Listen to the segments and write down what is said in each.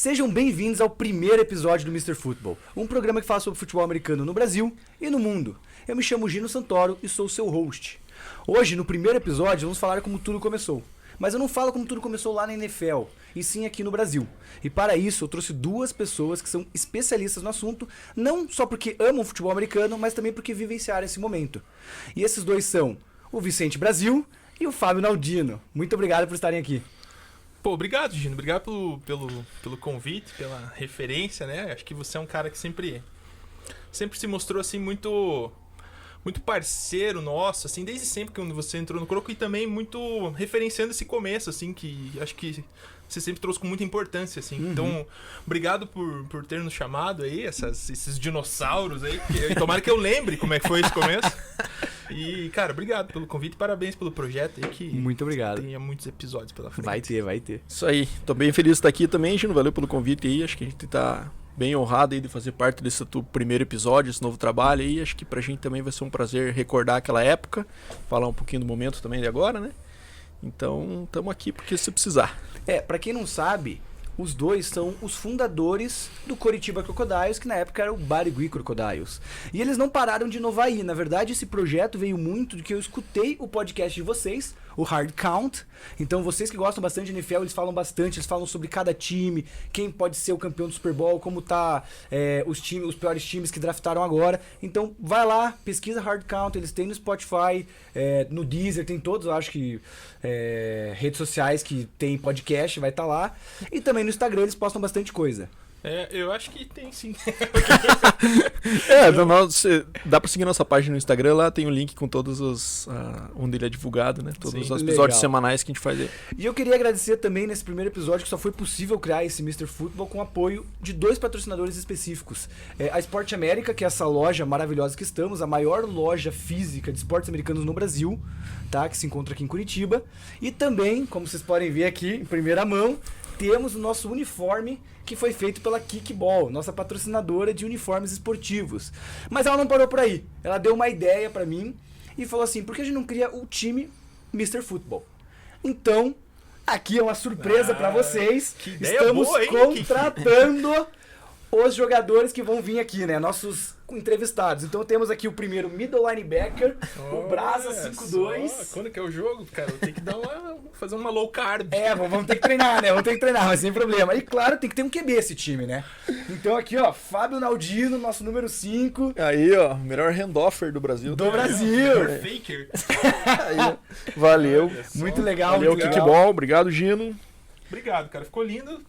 Sejam bem-vindos ao primeiro episódio do Mr. Football, um programa que fala sobre futebol americano no Brasil e no mundo. Eu me chamo Gino Santoro e sou o seu host. Hoje, no primeiro episódio, vamos falar como tudo começou. Mas eu não falo como tudo começou lá na NFL, e sim aqui no Brasil. E para isso eu trouxe duas pessoas que são especialistas no assunto, não só porque amam futebol americano, mas também porque vivenciaram esse momento. E esses dois são o Vicente Brasil e o Fábio Naldino. Muito obrigado por estarem aqui. Pô, obrigado, Gino. Obrigado pelo convite, pela referência, né? Acho que você é um cara que sempre se mostrou assim muito parceiro nosso, assim, desde sempre que você entrou no Croco, e também muito referenciando esse começo, assim, que acho que você sempre trouxe com muita importância, assim. Então, obrigado por ter nos chamado aí, esses dinossauros aí, tomara que eu lembre como é que foi esse começo. E, cara, obrigado pelo convite, parabéns pelo projeto aí, que muito obrigado. Tenha muitos episódios pela frente. Vai ter. Isso aí, tô bem feliz de estar aqui também, Gino, valeu pelo convite aí, acho que a gente tá bem honrado aí de fazer parte desse primeiro episódio, esse novo trabalho aí. Acho que pra gente também vai ser um prazer recordar aquela época, falar um pouquinho do momento também de agora, né? Então, estamos aqui porque se precisar. Pra quem não sabe, os dois são os fundadores do Coritiba Crocodiles, que na época era o Barigui Crocodiles. E eles não pararam de inovar aí. Na verdade, esse projeto veio muito do que eu escutei o podcast de vocês, o Hard Count. Então, vocês que gostam bastante de NFL, eles falam bastante, eles falam sobre cada time, quem pode ser o campeão do Super Bowl, como tá os piores times que draftaram agora. Então, vai lá, pesquisa Hard Count, eles têm no Spotify, no Deezer, tem todos, eu acho que redes sociais que tem podcast, vai estar lá. E também no Instagram eles postam bastante coisa. Eu acho que tem sim. Dá pra seguir nossa página no Instagram, lá tem o link com todos os onde ele é divulgado, né? Todos os episódios legal. semanais que a gente faz aí. E eu queria agradecer também nesse primeiro episódio que só foi possível criar esse Mr. Football com o apoio de dois patrocinadores específicos. A Esporte América, que é essa loja maravilhosa que estamos, a maior loja física de esportes americanos no Brasil, tá? Que se encontra aqui em Curitiba. E também, como vocês podem ver aqui em primeira mão, temos o nosso uniforme que foi feito pela Kickball, nossa patrocinadora de uniformes esportivos. Mas ela não parou por aí. Ela deu uma ideia pra mim e falou assim, por que a gente não cria o time Mr. Football? Então, aqui é uma surpresa pra vocês. Estamos boa, hein, contratando os jogadores que vão vir aqui, né? Nossos entrevistados. Então temos aqui o primeiro middle linebacker, o Brasa 5'2". Quando que é o jogo, cara? Eu tenho que fazer uma low carb. Vamos ter que treinar, né? Mas sem problema. E claro, tem que ter um QB esse time, né? Então aqui, ó, Fábio Naldino, nosso número 5. Aí, ó, melhor handoffer do Brasil. Melhor faker. Aí, ó. Valeu. Muito legal, Valeu, muito legal. Kickball. Obrigado, Gino. Obrigado, cara. Ficou lindo.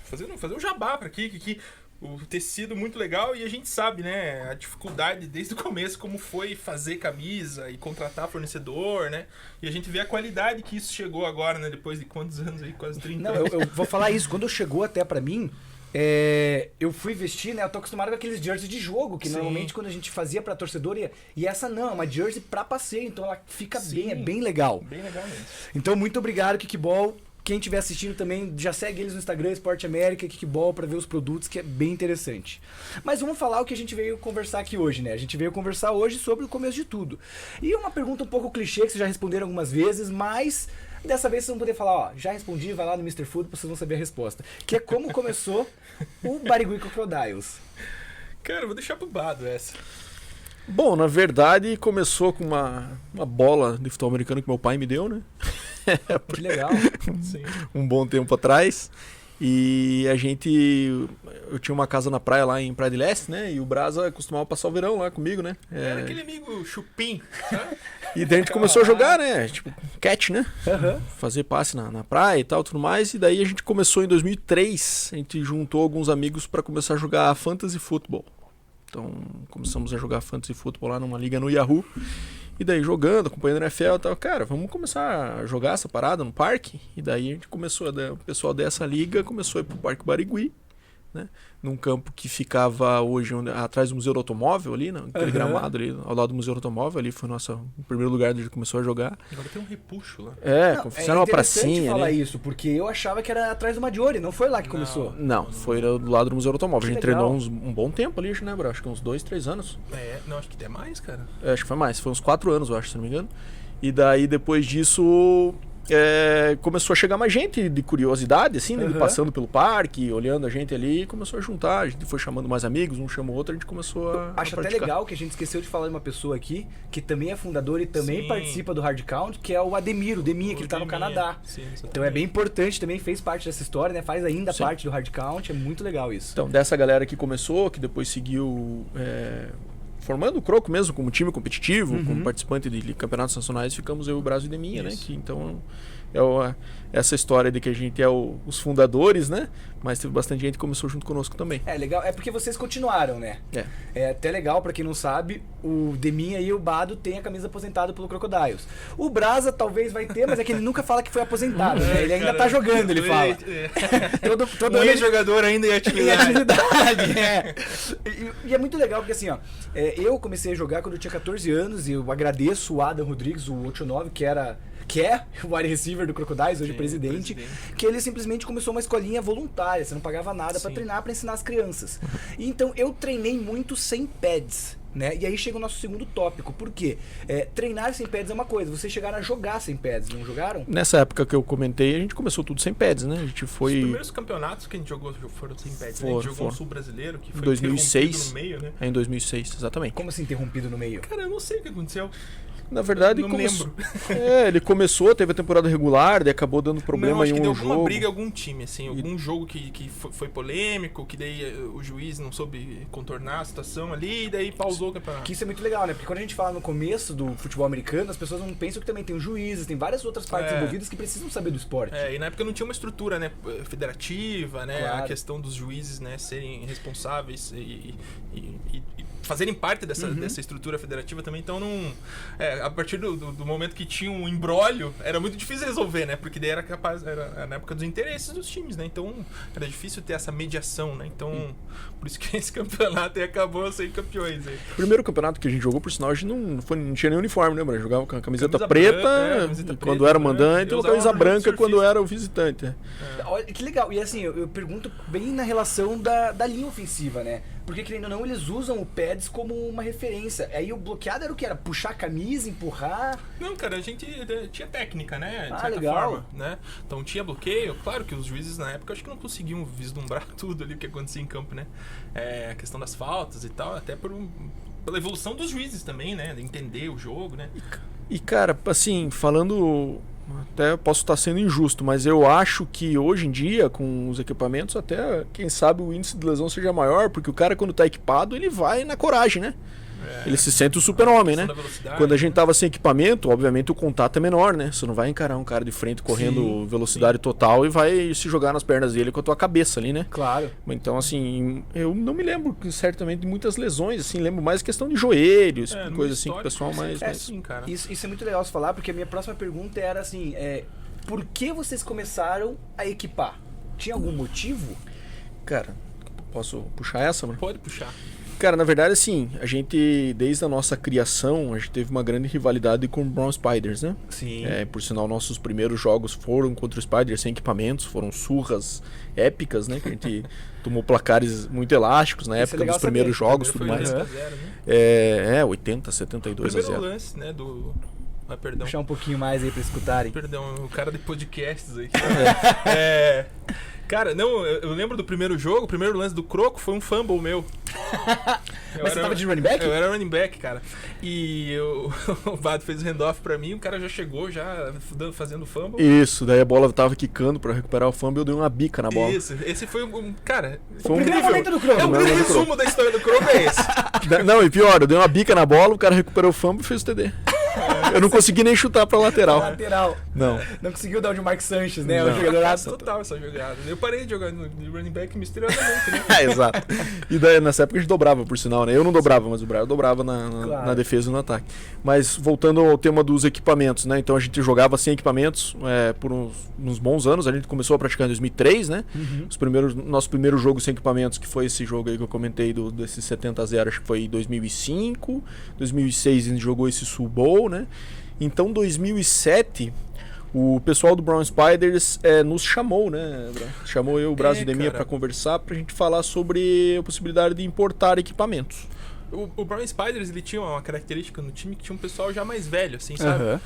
Fazer um jabá pra aqui. O tecido muito legal, e a gente sabe, né, a dificuldade desde o começo, como foi fazer camisa e contratar fornecedor, né, e a gente vê a qualidade que isso chegou agora, né, depois de quantos anos aí, quase 30 Não, anos. eu vou falar isso, quando chegou até pra mim, eu fui vestir, né, eu tô acostumado com aqueles jerseys de jogo, que Sim. normalmente quando a gente fazia pra torcedor, e essa não, é uma jersey pra passeio, então ela fica Sim. bem, é bem legal. Bem legal mesmo. Então, muito obrigado, Kickball. Quem estiver assistindo também, já segue eles no Instagram, Esporte América, Kickball, pra ver os produtos, que é bem interessante. Mas vamos falar o que a gente veio conversar aqui hoje, né? A gente veio conversar hoje sobre o começo de tudo. E uma pergunta um pouco clichê, que vocês já responderam algumas vezes, mas dessa vez vocês vão poder falar, ó, já respondi, vai lá no Mr. Food, vocês vão saber a resposta. Que é como começou o Barigui Crocodiles. Cara, eu vou deixar pro Bado essa. Bom, na verdade, começou com uma bola de futebol americano que meu pai me deu, né? Que legal. Sim. Um bom tempo atrás. E eu tinha uma casa na praia lá em Praia de Leste, né? E o Brasa costumava passar o verão lá comigo, né? Era aquele amigo chupim, sabe? E daí a gente começou a jogar, né? Tipo, catch, né? Uhum. Fazer passe na praia e tal, tudo mais. E daí a gente começou em 2003. A gente juntou alguns amigos para começar a jogar fantasy futebol. Então, começamos a jogar fantasy futebol lá numa liga no Yahoo. E daí jogando, acompanhando a NFL e tal. Cara, vamos começar a jogar essa parada no parque? E daí a gente começou, o pessoal dessa liga começou a ir pro Parque Barigui, né? Num campo que ficava hoje atrás do Museu do Automóvel ali, naquele gramado ali, ao lado do Museu do Automóvel, ali foi o primeiro lugar onde a gente começou a jogar. Agora tem um repuxo lá. Fizeram uma pracinha. É interessante falar ali. isso, porque eu achava que era atrás do Maggiore, não foi lá que começou. Não, foi do lado do Museu do Automóvel. A gente legal. treinou um bom tempo ali, né, bro? Acho que uns 2, 3 anos. Não, acho que até mais, cara. Acho que foi mais, foi uns 4 anos, eu acho, se não me engano. E daí, depois disso, começou a chegar mais gente de curiosidade, assim, né? Passando pelo parque, olhando a gente ali, começou a juntar, a gente foi chamando mais amigos, um chamou outro, a gente começou a Acho até praticar. legal que a gente esqueceu de falar de uma pessoa aqui, que também é fundador e também participa do Hard Count, que é o Ademir, o Deminha, que ele tá no Canadá. Sim, então é bem importante, também fez parte dessa história, né? Faz ainda Sim. parte do Hard Count, é muito legal isso. Então, dessa galera que começou, que depois seguiu formando o Croco mesmo como time competitivo, como participante de campeonatos nacionais, ficamos eu, o Brasil e Deminha, né? Que, então, essa história de que a gente é os fundadores, né? Mas teve bastante gente que começou junto conosco também. É legal, é porque vocês continuaram, né? É até legal, pra quem não sabe, o Deminha e o Bado têm a camisa aposentada pelo Crocodiles. O Brasa talvez vai ter, mas é que ele nunca fala que foi aposentado, né? Ele ainda tá jogando, ele fala. todo ano jogador ainda em atividade. E é muito legal, porque assim, ó, eu comecei a jogar quando eu tinha 14 anos, e eu agradeço o Adam Rodrigues, o 89, que é o wide receiver do Crocodiles, hoje presidente, que ele simplesmente começou uma escolinha voluntária, você não pagava nada pra treinar, pra ensinar as crianças. E então eu treinei muito sem pads, né? E aí chega o nosso segundo tópico, por quê? Treinar sem pads é uma coisa, vocês chegaram a jogar sem pads, não jogaram? Nessa época que eu comentei, a gente começou tudo sem pads, né? A gente foi... Os primeiros campeonatos que a gente jogou foram sem pads, né? A gente jogou um sul-brasileiro, que foi 2006, no meio, né? Em 2006, exatamente. Como assim interrompido no meio? Cara, eu não sei o que aconteceu. Na verdade, não lembro. Ele começou, teve a temporada regular, daí acabou dando problema acho em que um deu jogo. alguma briga, algum time, assim, algum jogo que foi polêmico, que daí o juiz não soube contornar a situação ali, e daí pausou o campeonato. Que isso é muito legal, né? Porque quando a gente fala no começo do futebol americano, as pessoas não pensam que também tem os juízes, tem várias outras partes envolvidas que precisam saber do esporte. E na época não tinha uma estrutura, né, federativa, né, Claro. a questão dos juízes, né, serem responsáveis e fazerem parte dessa estrutura federativa também, então não... a partir do momento que tinha um embrólio, era muito difícil resolver, né, porque daí era na época dos interesses dos times, né, então era difícil ter essa mediação, né, então por isso que esse campeonato aí acabou sem campeões. Aí. O primeiro campeonato que a gente jogou, por sinal, a gente não tinha nem uniforme, né, mano? Jogava com a camiseta Camisa preta, branca, camiseta quando preta, era mandante, né? ou camisa branca surfista. quando era o visitante. Olha, que legal. E assim, eu pergunto bem na relação da linha ofensiva, né? Porque, querendo ou não, eles usam o pads como uma referência. Aí o bloqueado era o que? Era puxar a camisa, empurrar? Não, cara, a gente tinha técnica, né? De certa legal. forma, né? Então tinha bloqueio. Claro que os juízes na época acho que não conseguiam vislumbrar tudo ali o que acontecia em campo, né? A questão das faltas e tal, até pela evolução dos juízes também, né? De entender o jogo, né? E, cara, assim, falando... Até posso estar sendo injusto, mas eu acho que hoje em dia, com os equipamentos, até, quem sabe, o índice de lesão seja maior, porque o cara, quando tá equipado, ele vai na coragem, né? Ele se sente o super-homem, né? Quando a gente tava sem equipamento, obviamente o contato é menor, né? Você não vai encarar um cara de frente correndo velocidade total e vai se jogar nas pernas dele com a tua cabeça ali, né? Claro. Então, assim, eu não me lembro certamente de muitas lesões, assim, lembro mais questão de joelhos, coisa assim que o pessoal mais... Sim, cara. Isso é muito legal você falar, porque a minha próxima pergunta era assim, por que vocês começaram a equipar? Tinha algum motivo? Cara, posso puxar essa, mano? Pode puxar. Cara, na verdade, assim, a gente, desde a nossa criação, a gente teve uma grande rivalidade com o Brown Spiders, né? Sim. Por sinal, nossos primeiros jogos foram contra o Spiders sem equipamentos, foram surras épicas, né? Que a gente tomou placares muito elásticos na época dos primeiros jogos e tudo mais. 2-0, né? 80, 72 a 0. Primeiro lance, né, perdão. Puxar um pouquinho mais aí pra escutarem. Perdão, o cara de podcasts aí. Cara, não, eu lembro do primeiro jogo, o primeiro lance do Croco foi um fumble meu. Mas você tava de running back? Eu era running back, cara. E o Vado fez o handoff pra mim, o cara já chegou, já fazendo fumble. Isso, daí a bola tava quicando pra recuperar o fumble, eu dei uma bica na bola. Isso, esse foi cara... Foi um primeiro momento do Croco. É o grande resumo da história do Croco, é esse. Não, e pior, eu dei uma bica na bola, o cara recuperou o fumble e fez o TD. Eu não consegui nem chutar pra lateral. Não. Não conseguiu dar o de Mark Sanches, né? Não. O jogador Total essa jogada. Eu parei de jogar de running back misteriosamente, né? Exato. E daí, nessa época a gente dobrava, por sinal, né? Eu não dobrava, mas o Brian dobrava na defesa e no ataque. Mas voltando ao tema dos equipamentos, né? Então a gente jogava sem equipamentos por uns bons anos. A gente começou a praticar em 2003, né? Nosso primeiro jogo sem equipamentos, que foi esse jogo aí que eu comentei, desses 70-0, acho que foi em 2005. 2006 a gente jogou esse Super Bowl, né? Então, 2007, o pessoal do Brown Spiders nos chamou, né? Chamou eu, o Brasil e Deminha, para conversar, pra gente falar sobre a possibilidade de importar equipamentos. O Brown Spiders, ele tinha uma característica no time que tinha um pessoal já mais velho, assim, sabe?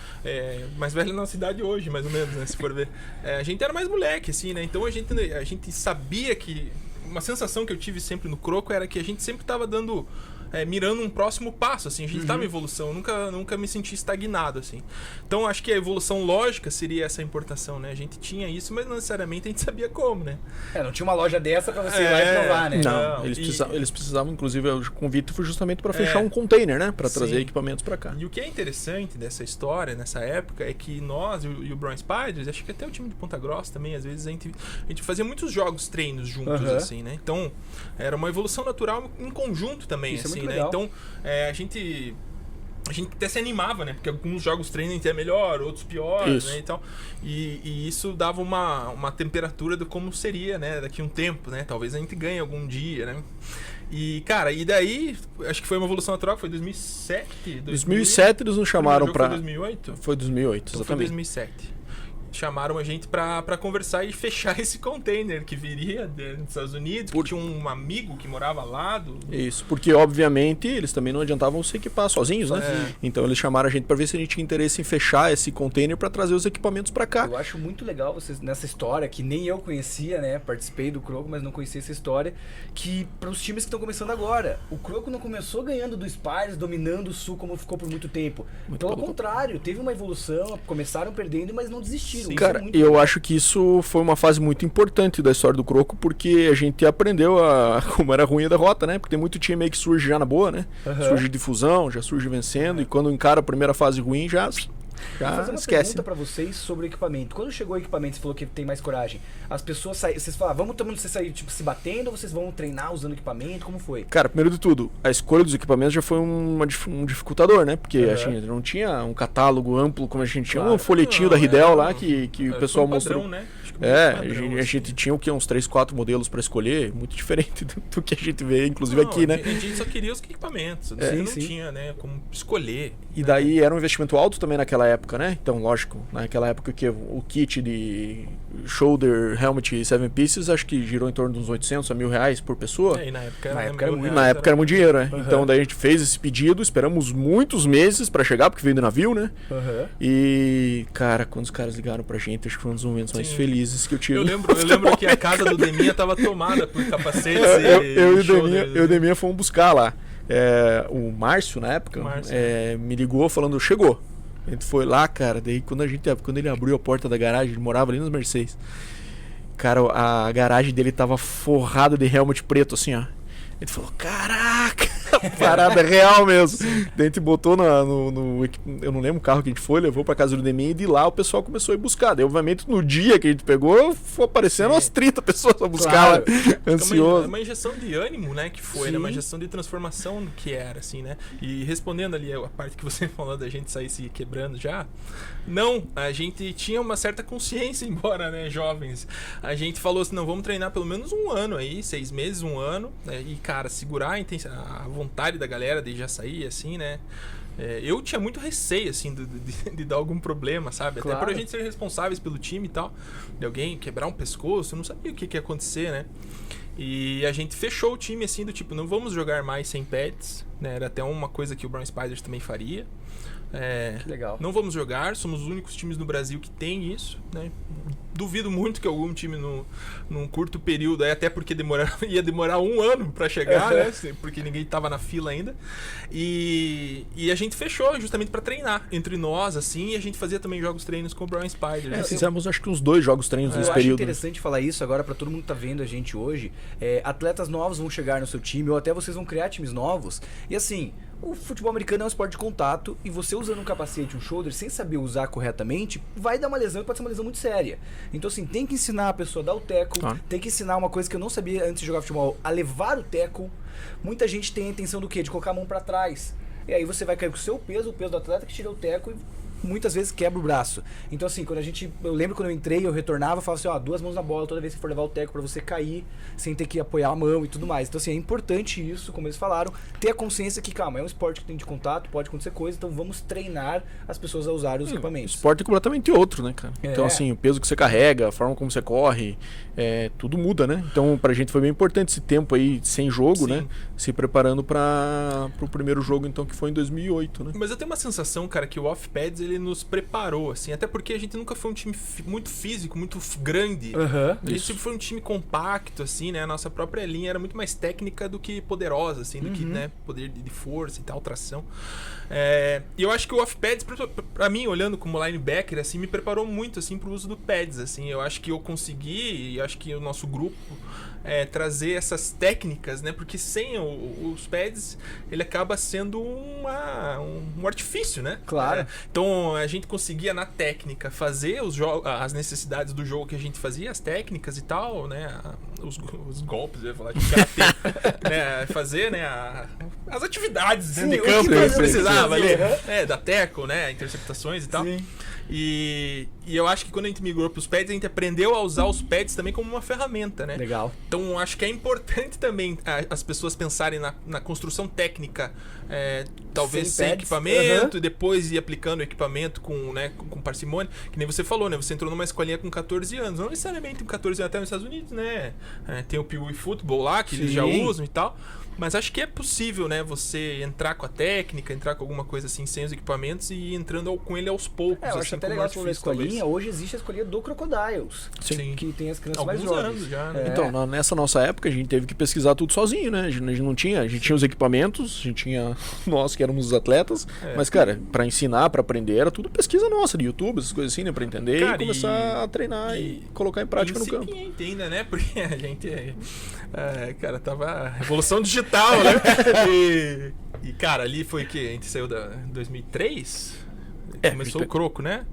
Mais velho na cidade hoje, mais ou menos, né? Se for ver. A gente era mais moleque, assim, né? Então a gente sabia que... Uma sensação que eu tive sempre no Croco era que a gente sempre tava dando... mirando um próximo passo, assim, a gente tava em evolução, eu nunca me senti estagnado, assim. Então, acho que a evolução lógica seria essa importação, né? A gente tinha isso, mas não necessariamente a gente sabia como, né? Não tinha uma loja dessa pra você ir lá e provar, né? Não, eles precisavam, inclusive, o convite foi justamente para fechar um container, né? Para trazer equipamentos para cá. E o que é interessante dessa história, nessa época, é que nós e o Brown Spiders, acho que até o time de Ponta Grossa também, às vezes a gente fazia muitos jogos, treinos juntos, assim, né? Então, era uma evolução natural em conjunto também, isso assim. Né? Então, a gente até se animava, né? Porque alguns jogos treino é melhor, outros pior, né? Então, e isso dava uma temperatura de como seria, né? Daqui a um tempo, né? Talvez a gente ganhe algum dia, né? E, cara, e daí, acho que foi uma evolução natural, foi 2007? 2007 eles nos chamaram pra... Foi 2008? Foi 2008, então exatamente. Foi 2007. Chamaram a gente pra conversar e fechar esse container que viria dos Estados Unidos, que tinha um amigo que morava lá. Isso, porque obviamente eles também não adiantavam se equipar sozinhos, né? Então eles chamaram a gente pra ver se a gente tinha interesse em fechar esse container pra trazer os equipamentos pra cá. Eu acho muito legal vocês nessa história, que nem eu conhecia, né? Participei do Croco, mas não conhecia essa história, que para os times que estão começando agora, o Croco não começou ganhando do Spires, dominando o Sul como ficou por muito tempo. Pelo contrário, teve uma evolução, começaram perdendo, mas não desistiram. Sim, cara, eu acho que isso foi uma fase muito importante da história do Croco, porque a gente aprendeu como era ruim a derrota, né? Porque tem muito time aí que surge já na boa, né? Surge de fusão, já surge vencendo, e quando encara a primeira fase ruim, já Vou fazer uma esquece. pergunta pra vocês sobre o equipamento. Quando chegou o equipamento, você falou que tem mais coragem. As pessoas saíram, vocês falaram, vamos todo mundo sair tipo, se batendo, ou vocês vão treinar usando equipamento? Como foi? Cara, primeiro de tudo, a escolha dos equipamentos já foi um dificultador, né? Porque a gente não tinha um catálogo amplo como a gente tinha, um folhetinho da Ridel lá que o pessoal mostrou. Né? A gente tinha o quê? Uns 3, 4 modelos pra escolher, muito diferente do que a gente vê, inclusive aqui, né? A gente só queria os equipamentos, não tinha, né, como escolher. E daí era um investimento alto também naquela época, né? Então, lógico, naquela época que o kit de shoulder, helmet e 7 pieces, acho que girou em torno de uns 800 a R$1.000 por pessoa. E na época era muito dinheiro, né? Então daí a gente fez esse pedido, esperamos muitos meses pra chegar, porque veio do navio, né? E, cara, quando os caras ligaram pra gente, acho que foi um dos momentos mais felizes que eu tive. Eu lembro que a casa do Deminha tava tomada por capacetes eu e o Deminha fomos buscar lá. O Márcio, na época, me ligou falando, chegou. A gente foi lá, cara, daí quando ele abriu a porta da garagem, ele morava ali nos Mercedes. Cara, a garagem dele tava forrada de helmet preto, assim, ó. Ele falou, caraca, parada real mesmo. Daí a gente botou eu não lembro o carro que a gente foi, levou pra casa do Deminha, e de lá o pessoal começou a ir buscar. Daí, obviamente, no dia que a gente pegou, foi aparecendo umas 30 pessoas pra buscar, ansioso. Uma injeção de ânimo, né, que foi, né? Uma injeção de transformação que era, assim, né? E respondendo ali a parte que você falou da gente sair se quebrando já, não, a gente tinha uma certa consciência, embora, né, jovens. A gente falou assim, não, vamos treinar pelo menos um ano aí, 6 meses, um ano, né? E, cara, segurar a vontade da galera de já sair, assim, né? Eu tinha muito receio, assim, de dar algum problema, sabe? Claro. Até por a gente ser responsáveis pelo time e tal. De alguém quebrar um pescoço, eu não sabia o que ia acontecer, né? E a gente fechou o time, assim, do tipo, não vamos jogar mais sem pads, né? Era até uma coisa que o Brown Spiders também faria. Que legal. Não vamos jogar, somos os únicos times no Brasil que tem isso, né? Duvido muito que algum time num curto período, até porque ia demorar um ano pra chegar, né? Porque ninguém tava na fila ainda. E a gente fechou justamente pra treinar entre nós, assim, e a gente fazia também jogos treinos com o Brown Spiders. Fizemos acho que uns 2 jogos treinos nesse Eu período. acho interessante falar isso agora pra todo mundo que tá vendo a gente hoje. Atletas novos vão chegar no seu time, ou até vocês vão criar times novos. E assim, o futebol americano é um esporte de contato, e você usando um capacete, um shoulder, sem saber usar corretamente, vai dar uma lesão, e pode ser uma lesão muito séria. Então assim, tem que ensinar a pessoa a dar o tackle, tem que ensinar uma coisa que eu não sabia antes de jogar futebol, a levar o tackle. Muita gente tem a intenção do quê? De colocar a mão pra trás. E aí você vai cair com o seu peso, o peso do atleta que tira o tackle, e muitas vezes quebra o braço. Então assim, eu lembro quando eu entrei, eu retornava, eu falava assim, ó, 2 mãos na bola toda vez que for levar o teco pra você cair, sem ter que apoiar a mão e tudo mais. Então assim, é importante isso, como eles falaram, ter a consciência que, calma, é um esporte que tem de contato, pode acontecer coisa, então vamos treinar as pessoas a usar os equipamentos. O esporte é completamente outro, né, cara? Então assim, o peso que você carrega, a forma como você corre, tudo muda, né? Então pra gente foi bem importante esse tempo aí sem jogo, né? Se preparando para pro primeiro jogo, então, que foi em 2008, né? Mas eu tenho uma sensação, cara, que o Off-Pads, ele nos preparou, assim, até porque a gente nunca foi um time muito físico, muito grande. A gente sempre foi um time compacto, assim, né? A nossa própria linha era muito mais técnica do que poderosa, assim, do que, né, poder de força e tal, tração. E eu acho que o Off-Pads, pra mim, olhando como linebacker, assim, me preparou muito, assim, pro uso do pads, assim. Eu acho que eu consegui, e acho que o nosso grupo trazer essas técnicas, né? Porque sem os pads, ele acaba sendo um artifício, né? Claro. Então a gente conseguia na técnica fazer as necessidades do jogo que a gente fazia, as técnicas e tal, né? Os golpes, eu ia falar de karatê, né? Fazer, né? As atividades dentro de campo que precisava ali, da tackle, né? Interceptações e tal. Sim. E eu acho que quando a gente migrou para os pads, a gente aprendeu a usar os pads também como uma ferramenta, né? Legal. Então acho que é importante também as pessoas pensarem na construção técnica, talvez sem equipamento, e depois ir aplicando o equipamento com parcimônia. Que nem você falou, né? Você entrou numa escolinha com 14 anos. Não necessariamente com 14 anos, até nos Estados Unidos, né? Tem o Pee Wee Football lá, que eles já usam e tal. Mas acho que é possível, né? Você entrar com a técnica, entrar com alguma coisa assim, sem os equipamentos e ir entrando com ele aos poucos. Eu acho assim, até legal você falou da escolinha. Hoje existe a escolinha do Crocodiles. Sim. Que tem as crianças alguns mais jovens. anos já, né? Então, nessa nossa época, a gente teve que pesquisar tudo sozinho, né? A gente não tinha, a gente tinha os equipamentos, a gente tinha nós que éramos os atletas, mas, cara, pra ensinar, pra aprender, era tudo pesquisa nossa, de YouTube, essas coisas assim, né? Pra entender, cara, e começar a treinar e colocar em prática no campo. Ainda, né? Porque a gente, cara, tava revolução digital, né? E, cara, ali foi que a gente saiu da 2003... Começou o Croco, né?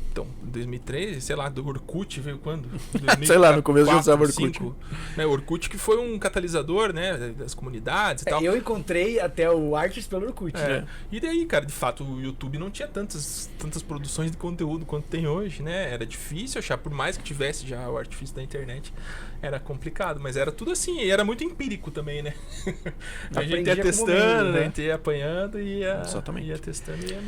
Então, 2003, sei lá, do Orkut veio quando? 2004, sei lá, no começo já usava Orkut. Né? O Orkut que foi um catalisador, né, das comunidades e tal. Eu encontrei até o Artist pelo Orkut. E daí, cara, de fato, o YouTube não tinha tantas produções de conteúdo quanto tem hoje, né? Era difícil achar, por mais que tivesse já o artifício da internet, era complicado, mas era tudo assim, e era muito empírico também, né? A gente ia testando, né? A gente ia apanhando e ia testando e ia...